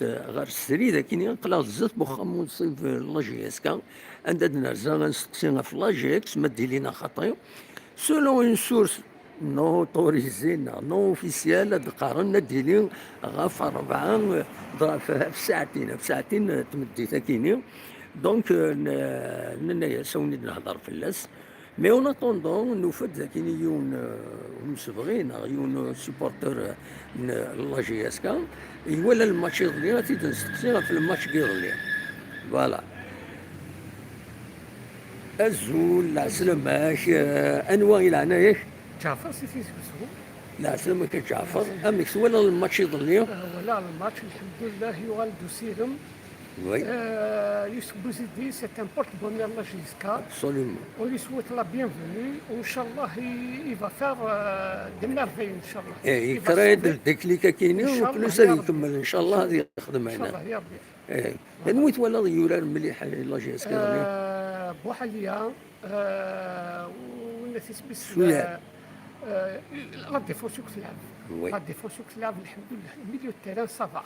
غير السري ذاكني نقلا زات بوخام ونصيب في لاجيسكا عندنا رزا غنسقسينا في لاجيكس ما دير لينا خطير سولون اون سورس نو اوتوريزينا نو اوفيسيال هاد القرن ديالي غاف 4 في ساعتين تمدي ثاكيني دونك ننايا ساوني نهضر في اللاس مي اون اتوندون نوفد ذاكيني يون مسبغين يون سيبورتور لا جي اس كا يولى الماتش يضلي غادي نسقسي في الماتش كيضلي فوالا الزول العسلماش انواع العنايش جعفر سيتي سوسو. لا سلامك جعفر امك ولا الماتش يضلي ولا الماتش الحمد لله يغال دوسيرم. وي Yusuf Bouzidi, c'est un porte-bonheur là jusqu'à. absolument On lui souhaite la bienvenue. Inch'Allah, il va faire des merveilles, Inch'Allah. ايه ترى التكليكه كاينين وفلوس غادي يكمل ان شاء الله غادي يخدم إن شاء هنا الله يا ربي. ايه نموت ولا يولى مليح لا جي اس بوحليا والناس يسبس شوية. لا ديفونسيو تلعب. وي. لا ديفونسيو تلعب الحمد لله. الميليو التيران صافا.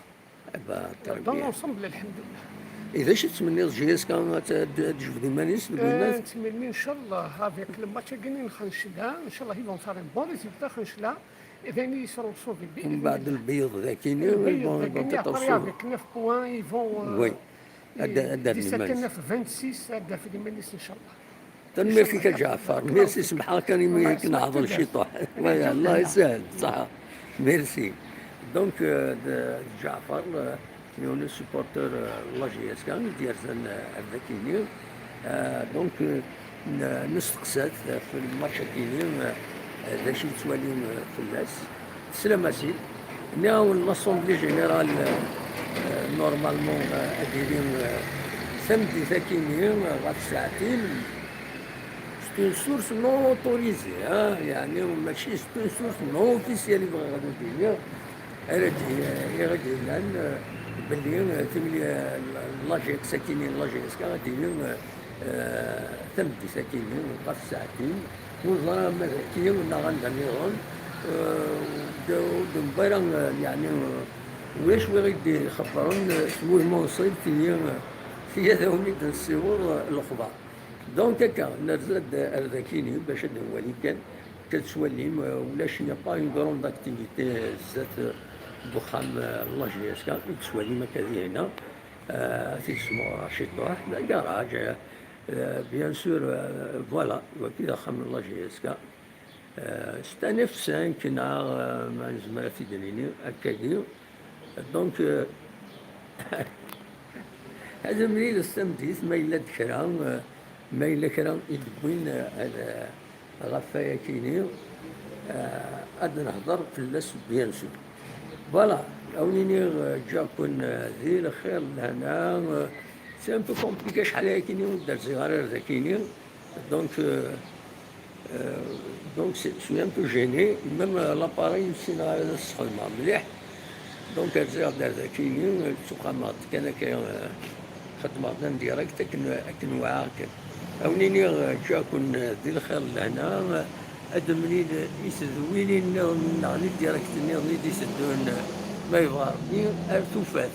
دون تربيه لونسومبل الحمد لله. اذا شي تمني جي اس تجبد مانيس بالناس نتمنى ان شاء الله هذاك الماتش كاين نخنشلها ان شاء الله يفون فار ان بون ريزولتا خنشلها اذا يسرون صوفي من بعد البيض ذاكيني بون تتصل avec 9 points ils vont وي هذا 17 المانيس 9 26 هذا في المانيس ان شاء الله. تنمير فيك جعفر ميرسي سمحها كان يمكن نعضل شي طوح الله يسهل صح ميرسي دونك جعفر يونس سبورتور لا جي اس كان ديال الذاكيني دونك نستقسات في الماتش كاينين ذا شي تواليون في الناس سلاماسي ناول لاسومبلي جينيرال نورمالمون اديرين سمدي ثاكينين غاف ساعتين ستون سورس نون اوتوريزي يعني ماشي ستون سورس نون اوفيسيال اللي بغا غادي ندير غادي لان باللي تملي لاجيك ساكنين لاجيكس غاديين تمدي ساكنين غاف ساعتين ونظرا كي ولا غندنيهم دمبيرا يعني واش غيدي خبرون سموه موصل في هذا وليد الصور الاخبار دونك هكا نرزاد الذاكيني باش هذا هو اللي كان كتسوليم ولا شي با اون كروند اكتيفيتي زات دخان لا جي اس كا كتسوليم هكا هنا تسمو شي طوح كراج بيان سور فوالا وكذا خمر لا جي اس كا ستا نفس كنا ما نزمر في دليني هكاكي دونك هذا مليل السمديس ما إلا ذكرى ما إلا كرا يدوين هذا غفايا كيني غادي نهضر في اللاس بيان سور فوالا أونيني جاكون ذي الخير لهنا سي ان بو كومبليكي شحال هاكيني ودار صغار ذاكيني دونك سي ان بو جيني ميم لاباري نسينا هذا الصخدمة مليح دونك الزيغ دار ذاكيني تسوقامات كان خدمة ديريكت أكن وعاك أونيني جاكون ذي الخير لهنا هذا منين يسدويني نغني ديريكت نغني يسدون ما يبغى أرتوفات